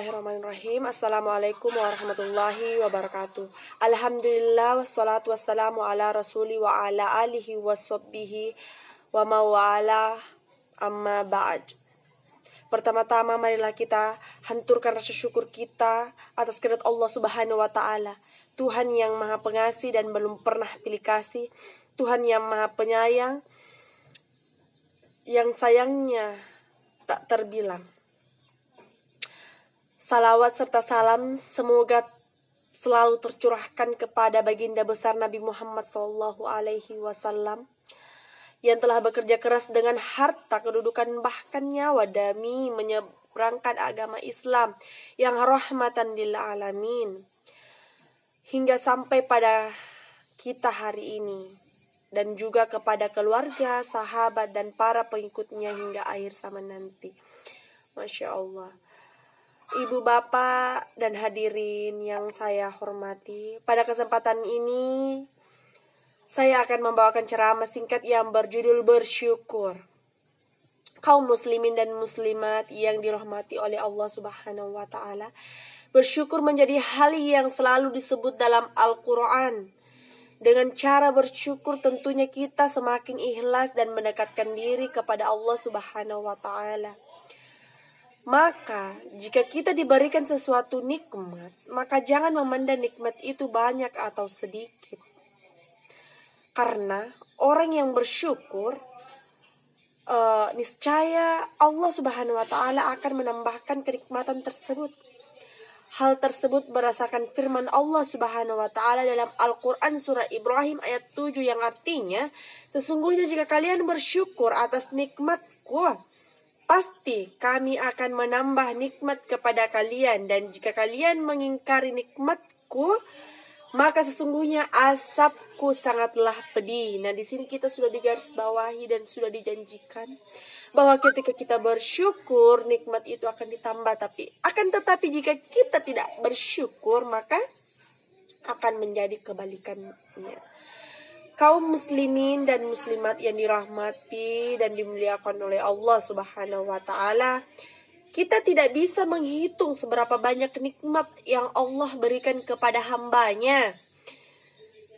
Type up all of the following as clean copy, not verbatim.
Bismillahirrahmanirrahim. Assalamualaikum warahmatullahi wabarakatuh. Alhamdulillah wassalatu wassalamu ala rasuli wa ala alihi washabbihi wa mawala amma ba'd. Pertama-tama marilah kita hanturkan rasa syukur kita atas kehadirat Allah Subhanahu wa taala. Tuhan yang Maha Pengasih dan belum pernah pilih kasih. Tuhan yang Maha Penyayang, yang sayangnya tak terbilang. Salawat serta salam semoga selalu tercurahkan kepada baginda besar Nabi Muhammad SAW yang telah bekerja keras dengan harta, kedudukan, bahkan nyawa demi menyeberangkan agama Islam yang rahmatan lil alamin hingga sampai pada kita hari ini, dan juga kepada keluarga, sahabat, dan para pengikutnya hingga akhir zaman nanti. Masya Allah. Ibu, bapak, dan hadirin yang saya hormati, pada kesempatan ini saya akan membawakan ceramah singkat yang berjudul bersyukur. Kaum muslimin dan muslimat yang dirahmati oleh Allah Subhanahu wa taala, bersyukur menjadi hal yang selalu disebut dalam Al-Quran. Dengan cara bersyukur tentunya kita semakin ikhlas dan mendekatkan diri kepada Allah Subhanahu wa taala. Maka jika kita diberikan sesuatu nikmat, maka jangan memandang nikmat itu banyak atau sedikit. Karena orang yang bersyukur, niscaya Allah Subhanahu wa taala akan menambahkan kenikmatan tersebut. Hal tersebut berdasarkan firman Allah Subhanahu wa taala dalam Al-Qur'an surah Ibrahim ayat 7 yang artinya, sesungguhnya jika kalian bersyukur atas nikmatku, pasti kami akan menambah nikmat kepada kalian, dan jika kalian mengingkari nikmatku, maka sesungguhnya azabku sangatlah pedih. Nah, di sini kita sudah digarisbawahi dan sudah dijanjikan bahwa ketika kita bersyukur, nikmat itu akan ditambah. Tetapi jika kita tidak bersyukur, maka akan menjadi kebalikannya. Kaum muslimin dan muslimat yang dirahmati dan dimuliakan oleh Allah Subhanahu wa taala, kita tidak bisa menghitung seberapa banyak nikmat yang Allah berikan kepada hambanya.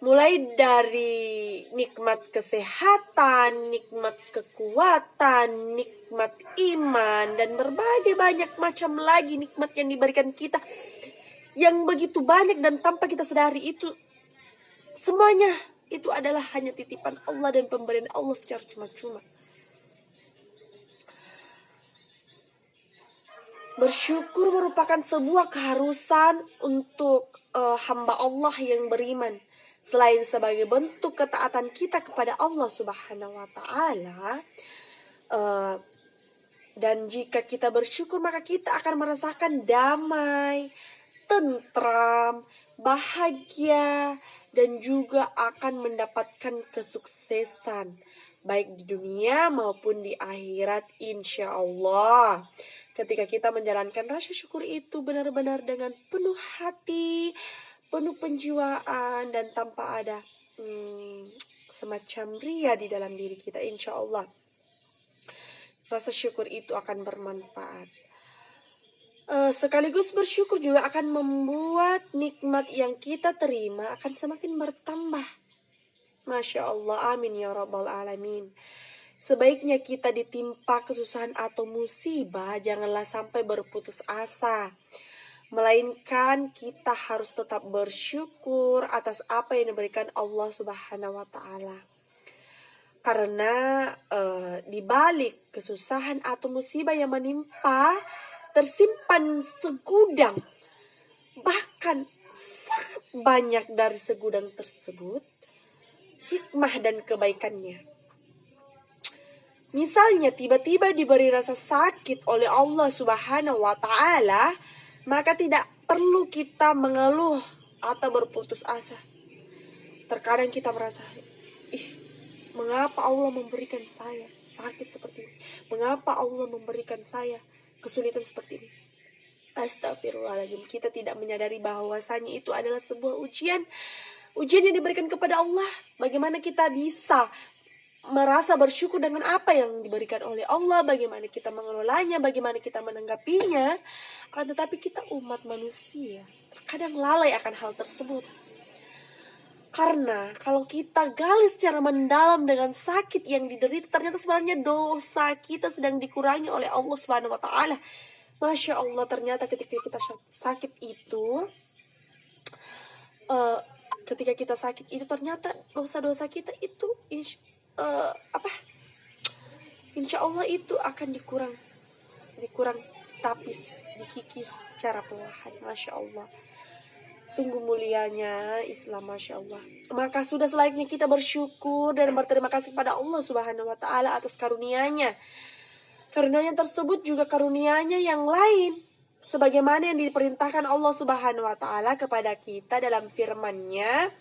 Mulai dari nikmat kesehatan, nikmat kekuatan, nikmat iman, dan berbagai banyak macam lagi nikmat yang diberikan kita, yang begitu banyak dan tanpa kita sadari itu semuanya itu adalah hanya titipan Allah dan pemberian Allah secara cuma-cuma. Bersyukur merupakan sebuah keharusan untuk hamba Allah yang beriman. Selain sebagai bentuk ketaatan kita kepada Allah Subhanahu wa taala, dan jika kita bersyukur maka kita akan merasakan damai, tentram, bahagia, dan juga akan mendapatkan kesuksesan baik di dunia maupun di akhirat, insya Allah. Ketika kita menjalankan rasa syukur itu benar-benar dengan penuh hati, penuh penjiwaan, dan tanpa ada semacam ria di dalam diri kita, insya Allah rasa syukur itu akan bermanfaat. Sekaligus bersyukur juga akan membuat nikmat yang kita terima akan semakin bertambah. Masya Allah, amin ya rabbal alamin. Sebaiknya kita ditimpa kesusahan atau musibah, janganlah sampai berputus asa, melainkan kita harus tetap bersyukur atas apa yang diberikan Allah Subhanahu wa taala. Karena di balik kesusahan atau musibah yang menimpa tersimpan segudang, bahkan sangat banyak dari segudang tersebut hikmah dan kebaikannya. Misalnya tiba-tiba diberi rasa sakit oleh Allah Subhanahu wa taala, maka tidak perlu kita mengeluh atau berputus asa. Terkadang kita merasa, mengapa Allah memberikan saya sakit seperti ini? Mengapa Allah memberikan saya kesulitan seperti ini? Astagfirullahaladzim, kita tidak menyadari bahwasanya itu adalah sebuah ujian yang diberikan kepada Allah. Bagaimana kita bisa merasa bersyukur dengan apa yang diberikan oleh Allah, bagaimana kita mengelolanya, bagaimana kita menanggapinya. Akan tetapi kita umat manusia terkadang lalai akan hal tersebut. Karena kalau kita gali secara mendalam dengan sakit yang diderita, ternyata sebenarnya dosa kita sedang dikurangi oleh Allah Subhanahu wa taala. Masya Allah, ternyata ketika kita sakit itu ternyata dosa-dosa kita itu insya Allah itu akan dikurang tapis, dikikis secara perlahan. Masya Allah, sungguh mulianya Islam, Masya Allah. Maka sudah selayaknya kita bersyukur dan berterima kasih kepada Allah Subhanahu wa taala atas karunia-Nya. Karunia-Nya tersebut juga karunia-Nya yang lain, sebagaimana yang diperintahkan Allah Subhanahu wa taala kepada kita dalam firman-Nya,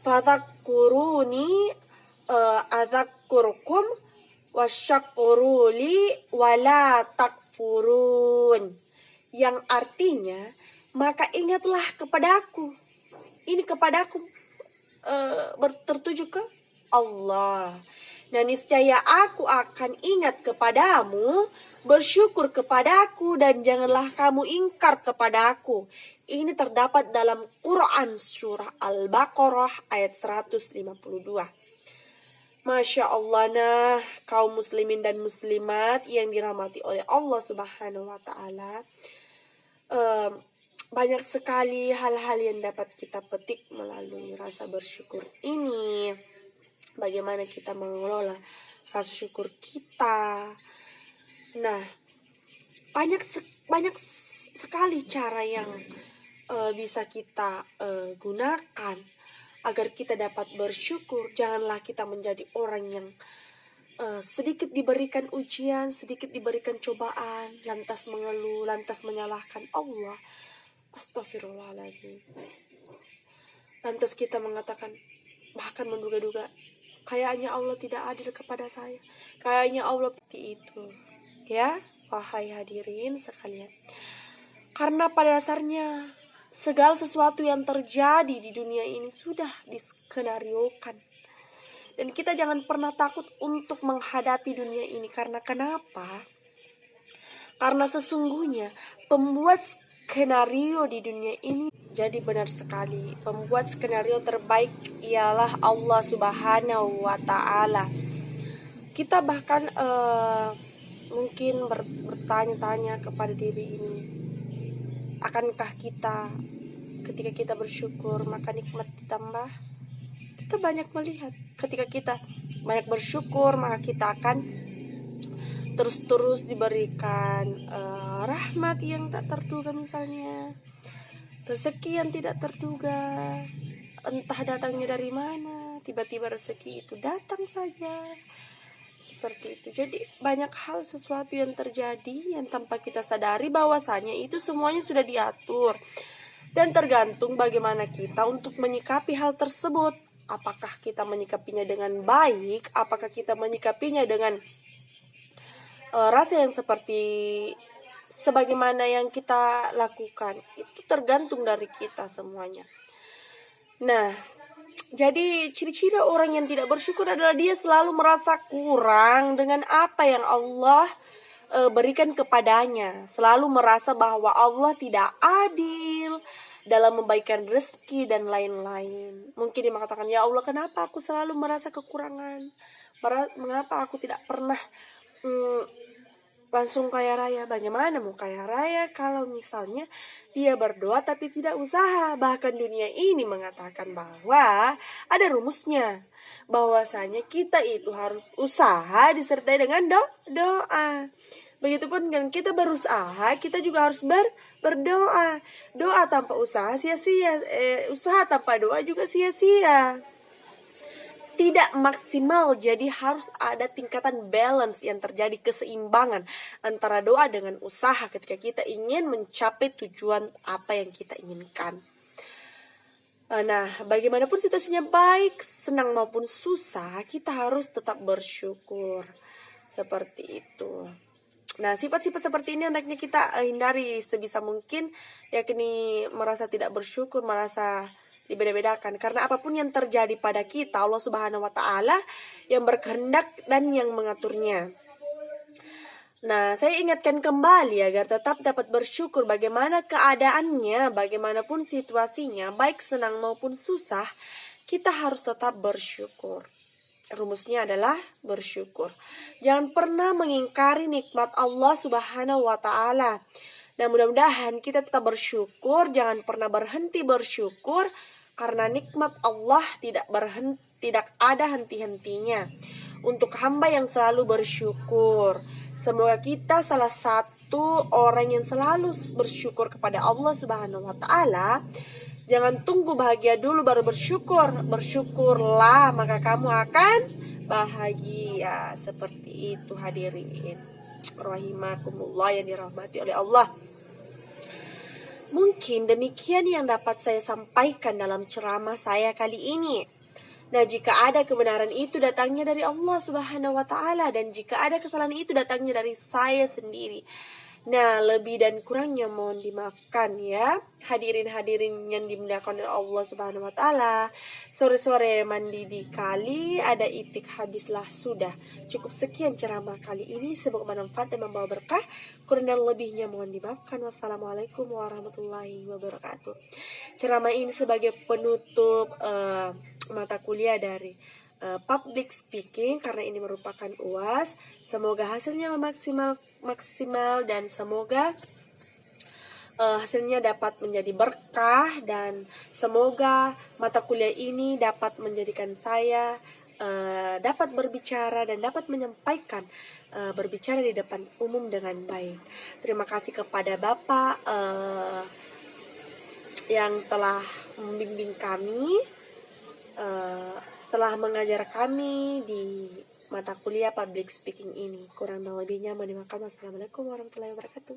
"Fadzakuruni adzakkurkum wasyakuruli wala takfurun." Yang artinya, maka ingatlah kepadaku. Ini kepadaku tertuju ke Allah. Dan niscaya aku akan ingat kepadamu, bersyukur kepadaku, dan janganlah kamu ingkar kepadaku. Ini terdapat dalam Quran surah Al-Baqarah ayat 152. Masya Allah, nah kaum muslimin dan muslimat yang dirahmati oleh Allah Subhanahu wa taala, banyak sekali hal-hal yang dapat kita petik melalui rasa bersyukur ini. Bagaimana kita mengelola rasa syukur kita. Nah, banyak sekali cara yang bisa kita gunakan agar kita dapat bersyukur. Janganlah kita menjadi orang yang sedikit diberikan ujian, sedikit diberikan cobaan, lantas mengeluh, lantas menyalahkan Allah. Astagfirullahaladzim. Lantas kita mengatakan, bahkan menduga-duga, kayaknya Allah tidak adil kepada saya, kayaknya Allah seperti itu. Ya, wahai hadirin sekalian. Karena pada dasarnya segala sesuatu yang terjadi di dunia ini sudah diskenariokan. Dan kita jangan pernah takut untuk menghadapi dunia ini. Karena kenapa? Karena sesungguhnya pembuat skenario di dunia ini, jadi benar sekali, pembuat skenario terbaik ialah Allah Subhanahu wa taala. Kita bahkan mungkin bertanya-tanya kepada diri ini, akankah kita ketika kita bersyukur maka nikmat ditambah? Kita banyak melihat ketika kita banyak bersyukur maka kita akan terus-terus diberikan rahmat yang tak terduga, misalnya rezeki yang tidak terduga, entah datangnya dari mana, tiba-tiba rezeki itu datang saja. Seperti itu. Jadi banyak hal sesuatu yang terjadi yang tanpa kita sadari bahwasanya itu semuanya sudah diatur. Dan tergantung bagaimana kita untuk menyikapi hal tersebut. Apakah kita menyikapinya dengan baik, apakah kita menyikapinya dengan rasa yang seperti sebagaimana yang kita lakukan. Itu tergantung dari kita semuanya. Nah, jadi ciri-ciri orang yang tidak bersyukur adalah dia selalu merasa kurang dengan apa yang Allah berikan kepadanya. Selalu merasa bahwa Allah tidak adil dalam memberikan rezeki dan lain-lain. Mungkin dia mengatakan, ya Allah, kenapa aku selalu merasa kekurangan? Mengapa aku tidak pernah langsung kaya raya? Bagaimana mau kaya raya kalau misalnya dia berdoa tapi tidak usaha? Bahkan dunia ini mengatakan bahwa ada rumusnya, bahwasanya kita itu harus usaha disertai dengan doa. Begitupun dengan kita berusaha, kita juga harus berdoa. Doa tanpa usaha sia-sia, usaha tanpa doa juga sia-sia. Tidak maksimal, jadi harus ada tingkatan balance yang terjadi, keseimbangan antara doa dengan usaha ketika kita ingin mencapai tujuan apa yang kita inginkan. Nah, bagaimanapun situasinya baik, senang maupun susah, kita harus tetap bersyukur. Seperti itu. Nah, sifat-sifat seperti ini hendaknya kita hindari sebisa mungkin, yakni merasa tidak bersyukur, merasa dibeda-bedakan. Karena apapun yang terjadi pada kita, Allah Subhanahu wa Ta'ala yang berkehendak dan yang mengaturnya. Nah, saya ingatkan kembali agar tetap dapat bersyukur bagaimana keadaannya, bagaimanapun situasinya, baik senang maupun susah, kita harus tetap bersyukur. Rumusnya adalah bersyukur. Jangan pernah mengingkari nikmat Allah Subhanahu wa Ta'ala. Dan mudah-mudahan kita tetap bersyukur, jangan pernah berhenti bersyukur, karena nikmat Allah tidak ada henti-hentinya. Untuk hamba yang selalu bersyukur, semoga kita salah satu orang yang selalu bersyukur kepada Allah Subhanahu wa Ta'ala. Jangan tunggu bahagia dulu baru bersyukur. Bersyukurlah maka kamu akan bahagia. Seperti itu hadirin rahimakumullah yang dirahmati oleh Allah. Mungkin demikian yang dapat saya sampaikan dalam ceramah saya kali ini. Nah, jika ada kebenaran itu datangnya dari Allah Subhanahu wa Ta'ala, dan jika ada kesalahan itu datangnya dari saya sendiri. Nah, lebih dan kurangnya mohon dimaafkan ya. Hadirin-hadirin yang dimuliakan oleh Allah Subhanahu wa Ta'ala. Sore-sore mandi di kali, ada itik habislah sudah. Cukup sekian ceramah kali ini, semoga bermanfaat dan membawa berkah. Kurang dan lebihnya mohon dimaafkan. Wassalamualaikum warahmatullahi wabarakatuh. Ceramah ini sebagai penutup mata kuliah dari public speaking, karena ini merupakan UAS. Semoga hasilnya maksimal dan semoga hasilnya dapat menjadi berkah, dan semoga mata kuliah ini dapat menjadikan saya dapat berbicara dan dapat menyampaikan berbicara di depan umum dengan baik. Terima kasih kepada Bapak yang telah membimbing kami, telah mengajar kami di mata kuliah public speaking ini. Kurang dan lebihnya mohon dimaafkan. Wassalamualaikum warahmatullahi wabarakatuh.